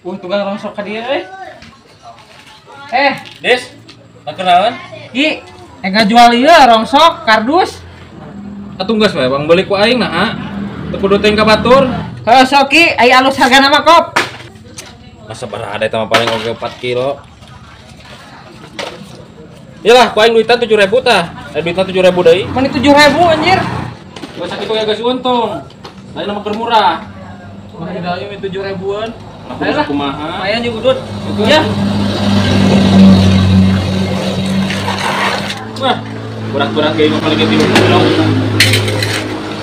Tukang rongsok ka dia Des, kenalan? Ki, jual ieu rongsok kardus. Atunggas we, Bang beli ku aing nah. Teu kudu teuing ka batur. Heuh sok Ki, aya alus hargana mah kop. Masa barada eta mah paling oge 4 kilo. Iyalah, ku aing duitan 7.000 tah. Duitna 7.000 deui. Mani 7.000 anjir. Gua sakitu ya geus untung. Lain mah keur murah. Mah dayeu 7.000-an. Ayolah kumaha? Lumayan juga Dut. Ya. Wah, berat-berat kayak paling gede dulu.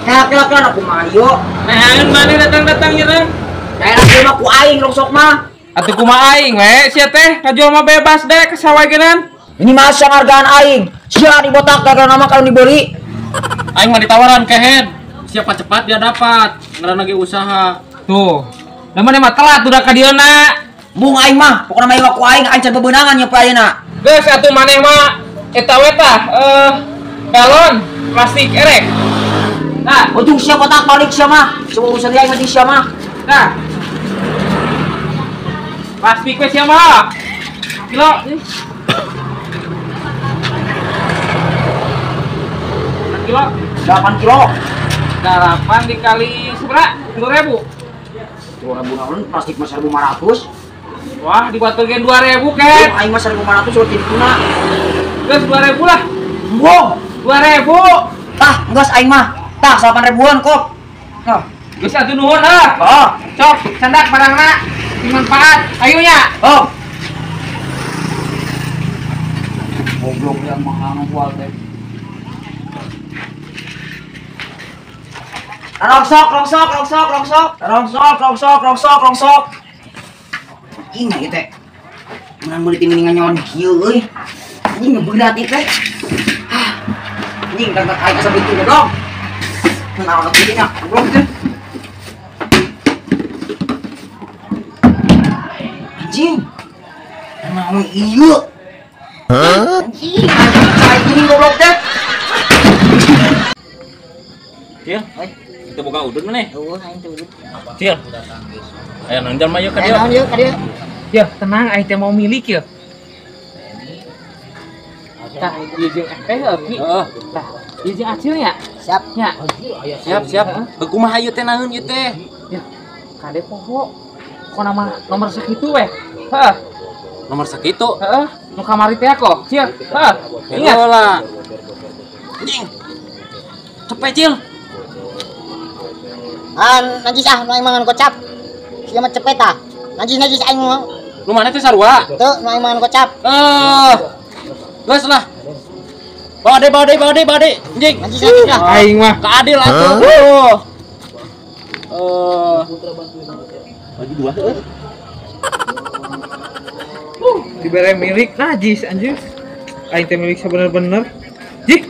Kelak aku mayo. Nah, mana datang-datang nyerang. Daerah dia mah ku aing longsok mah. Atuh kumaha aing we, sia teh kajual mah bebas deh ke sawagenan. Ini mah hargaan aing. Sia dibotak gara nama kalau dibeli. Aing mah ditawaran kehen. Siapa cepat dia dapat. Ngaranna ge usaha. Tuh. Da mana mah telat udah ka dieuna. Bung aing mah, pokona mah ku aing ancan bebenangan nya ayeuna. Geus atuh maneh mah eta we tah galon plastik erek. Nah, Untung sia botak balik sia mah. Semua urusan dia aing mah sia mah. nah. Plastik we sia mah. Kilo. Kilo 8 kilo. 8 dikali seberapa? 10.000. 2.000 naon plastik mah 1.500. Wah, dibaturkeun 2.000 kan. Aing mah 1.500 soal jadi kuna. Geus 2.000 lah. Bung, 2.000. tah geus aing mah. Tah 8.000-an kop. Nah, Geus atuh nuhun ah. oh, Sok, sandak barangna dimanfaat. Ayo nya. oh. Goblok yang mahal jual teh. Rongsok. Ini ieu teh. Mun meuli tingingan nyawa di kieu euy. Anjing ngeberat ieu teh. Anjing tak aing asa bitu dong. Naon atuh ieu nya? Goblok teh. Anjing. Naon ieu? Anjing, anjing goblok teh. Cil, kita buka udun maneh. Eueuh aing teh udut. Cil. Aya naon jalma ieu ka dia? Naon ieu ka dia? Ya, tenang aing teh mau milik ya. Tah, ieu jeung teh Ki. Heeh. Tah, ieu jeung acil nya. Siap. Nya. Siap. Kumaha ieu teh naon ieu teh? Ya, kade poho. Kok nama nomor sakitu we? Heeh. Nomor sakitu. Heeh, nu kamari teh kok. Cia. Heeh. Ingat. Lah. Anjing. Cepet Cil. Najis nu aing mangan kocap. Sia mah cepet tah. Najis aing mah. Lu mana teh sarua? Teu nu aing mangan kocap. Geus lah. Bawa deh. Anjing. Najis lah. Aing mah Keadil atuh. Bagi dua heuh. dibere milik najis anjir. Aing teh milik sabener-bener. Jih.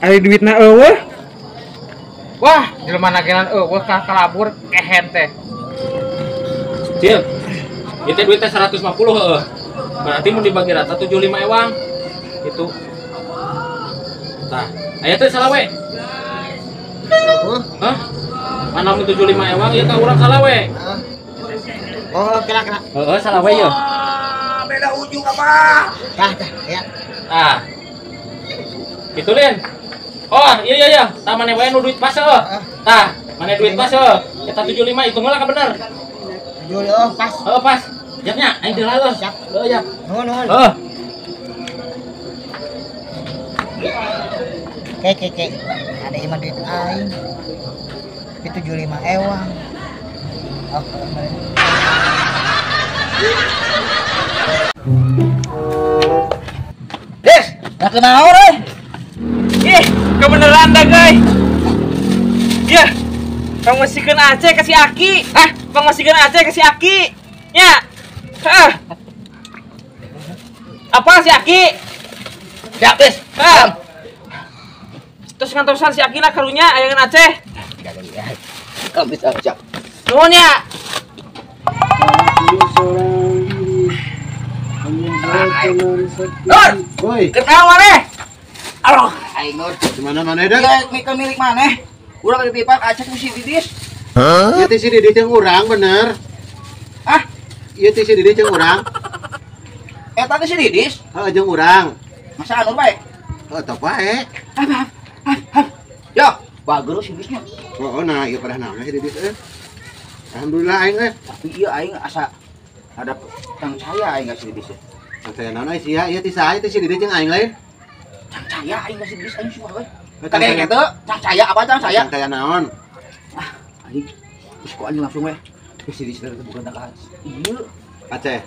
Ari duitna eueuh. Wah, jelema nagenan eueuh ka kalabur kehen teh. Cil. Ieu teh duitnya 150 heueuh. Berarti mun dibagi rata 75 ewang. Itu. Tah, aya teh salawe. Hah? Mana mun 75 ewang ieu ka urang salawe. Oh, kira. Heeh, salawe ieu. Beda ujung apa? Tah, ya. Ah. Gitu Lin. Oh, iya. Tah mane wae nu duit pas heuh. Tah, mane duit pas heuh. Eta 75 hitung heula ka bener. Juli oh pas. Heuh pas. Siapnya, aing teh lalu. Siap. Heuh, ya. Nuhun. Heuh. Kek. Ada iman duit aing. Itu 75 ewang. Oh, Des, nak kenal euy. Ih, kebeneran dah guys. Ya, Kang masihkeun Aceh kasih Aki. Kang masihkeun Aceh kasih Aki. Ya. Apa si Aki? Siap, Des. Terus ngantosan si Aki na karunya ayangan Aceh. Kau bisa siap. Nuhun ya. Woi, Kenal maneh? aloh, aing nur. Mana dah? Dia milik maneh. Urang dititipkan Aceh ku si Didis. Ya teh si Didit yang urang bener. Ah, ieu teh si Didis jeung urang. Eta teh si Didis. Heeh jeung urang. Masa anu bae? Heuh teu bae. Yo, bager si Didisnya. Oh nah ieu pada naon si Didis Alhamdulillah aing Tapi ieu aing asa ada percaya aing si Didis. Saya naon sih ya ieu ti saha teh si Didis jeung aing lain. Percaya aing si Didis aing suka we. Kadang kitu, percaya apa percaya? Percaya naon? Aing geus ku anjing langsung we. Si Didis teh bukan tak ieu. Aceh.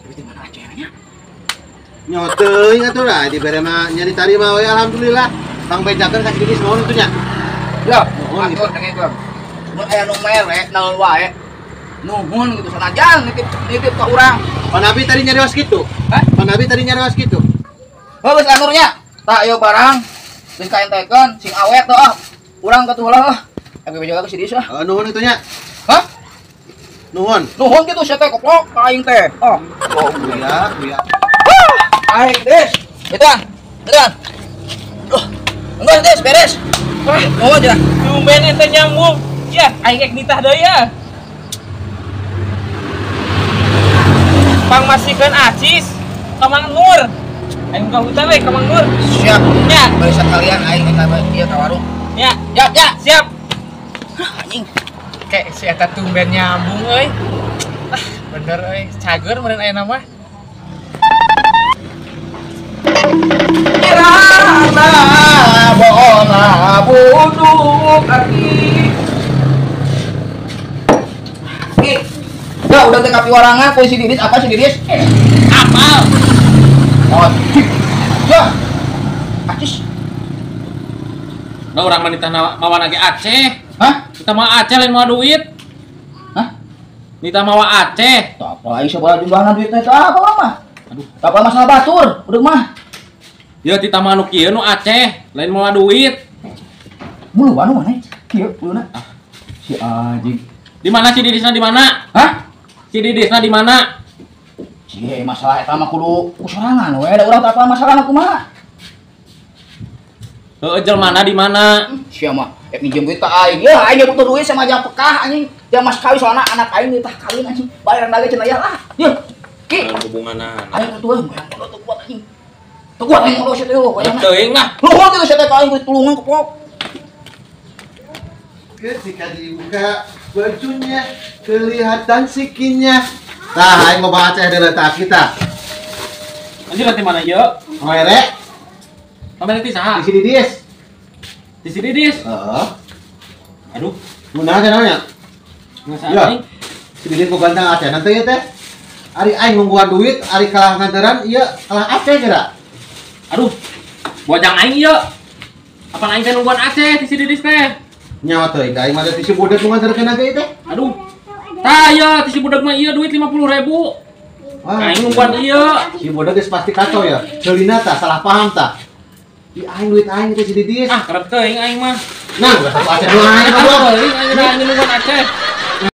Tapi di mana Acehnya? Nyoteuing atuh lah dibere mah nya ditarima we alhamdulillah. Bang bejakeun ka si Didis nuhun atuh nya. Ya, atur teh gitu. Mun aya nu mere naon wae. Nuhun gitu sanajan nitip ka urang. Panabi tadi nyarios kitu. Hah? Panabi tadi nyarios kitu. Geus anurnya. Tak ayo barang. Geus kaentekeun sing awet teh urang katuh heula. Abi bejaga si Didis Nuhun ituh nya. Hah? Nuhun. Nuhun kitu sia teh koplok ka aing teh. Oh, Buya. aing Des. Edan. Enggak Des, beres. Nuhun aja. Tumben ente nyambung. Ya, aing ek nitah deui ya. Pangmasikeun Acis ka Mang Nur. Aing ka hutan we ka Mang Nur. Siap. Ya, Bari sekalian aing eta ieu ka warung. ya, Ya. siap. Anjing. Kayak si eta tumben nyambung euy. Bener euy, cager meureun aya nama. Kirana bona buduk arti. Ya udah teh kapi warangan poe si Didis apa si Didis? Apal. Oh. Ya. Acis. Da urang mah nitah mawa lagi Aceh. Hah? Kita mau Aceh lain mau duit. Hah? Nitah mawa Aceh. Tak apa aing sabaraha jumlahna duit teh apa mah? Aduh, tak apa masalah batur, udah mah. Ya kita mah nu kieu nu Aceh, lain mau duit. Mulu anu mana? Kieu uluna. Si anjing. Di mana si Didisna di mana? Hah? Si Didisna di mana? Cie masalah eta mah kudu kusorangan we, da urang tak apa masalah kumaha. Heuh jelmana di mana? Sia mah minjem duit ka aing. Ya aing butuh duit sama jang pekah anjing. Jang mas kawin soalna anak aing ditah kawin anjing. Bayaran lagi cenah ya lah. Ye. Ki. Hubunganan. Aing atuh yang teu kuat anjing. Teu kuat aing ngolos teh bayarna. Teuing lah. Nuhun teh sia teh ka aing tulungan kepok. Ketika dibuka bajunya kelihatan sikinya. Tah aing mau baca ada letak kita. Anjir nanti mana ye? Mere Kamera ti saha? di si Didis. Di si Didis. Heeh. Aduh, Munah cenah ngasa Ya. aing. Si Didis mau ganteng Aceh nanti ya teh. Ari aing ngungguan duit, ari kalah nganteran, iya kalah Aceh kira. Aduh. Bojang aing ye. Apa aing teh nungguan Aceh di si Didis teh? Nyawa teh, da aing mah teh si budak nu nganterkeun ge teh. Aduh. Tah ya, ti si budak mah ieu duit 50.000. Aing nungguan ieu. Si budak geus pasti kacau ya. Heulina tah salah paham tah. Di aing duit aing teh si Didis. Ah, kerep teuing aing mah. Nah, udah satu Aceh dulu aing Aduh, mah. aing nungguan Aceh.